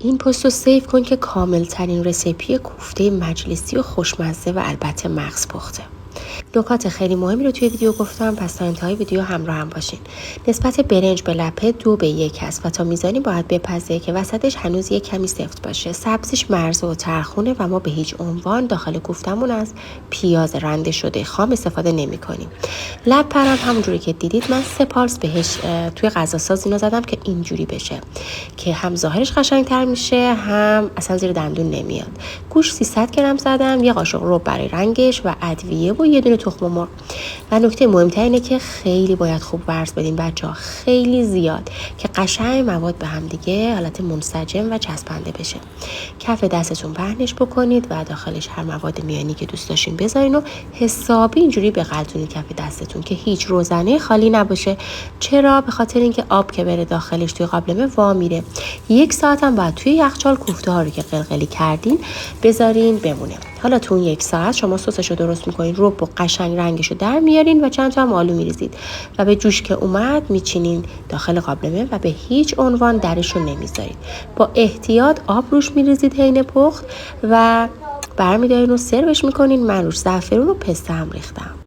این پست رو سیو کن که کامل ترین رسیپی کوفته مجلسی و خوشمزه و البته مغز پخته. نکات خیلی مهمی رو توی ویدیو گفتم، پس تا انتهای ویدیو همراه هم باشین. نسبت برنج به لپه 2:1 است و تا میزانی باید بپزه که وسطش هنوز یک کمی سفت باشه. سبزیش مرزه و ترخونه و ما به هیچ عنوان داخل کوفتمون از پیاز رنده شده خام استفاده نمی کنیم. لپه هم همونجوری که دیدید من 3 پارس بهش توی غذا ساز اینا زدم که اینجوری بشه که هم ظاهرش قشنگتر میشه هم اصلا زیر دندون نمیاد. گوش 300 گرم زدم، یه قاشق رب برای رنگش و ادویه و یه دونه تخم مرغ. و نکته مهمتر اینه که خیلی باید خوب ورز بدین بچه‌ها، خیلی زیاد که قشنگ مواد به هم دیگه حالت منسجم و چسبنده بشه. کف دستتون پهنش بکنید و داخلش هر مواد میانی که دوست داشتین بذارین و حسابی اینجوری بغلتونید کف دستتون که هیچ روزنه خالی نباشه. چرا؟ به خاطر اینکه آب که بره داخلش توی قابلمه وا میره. 1 ساعت هم باید توی یخچال کوفته ها رو که قلقلی کردین بذارین بمونه. حالا تو اون 1 ساعت شما سسش رو درست میکنین، رب و قشنگ رنگش رو در میارین و چند تا هم آلو میریزید و به جوش که اومد میچینین داخل قابلمه و به هیچ عنوان درش رو نمیذارید. با احتیاط آب روش میریزید حین پخت و برمیدارین و سروش میکنین. من روش زعفرون و پسته هم ریختم.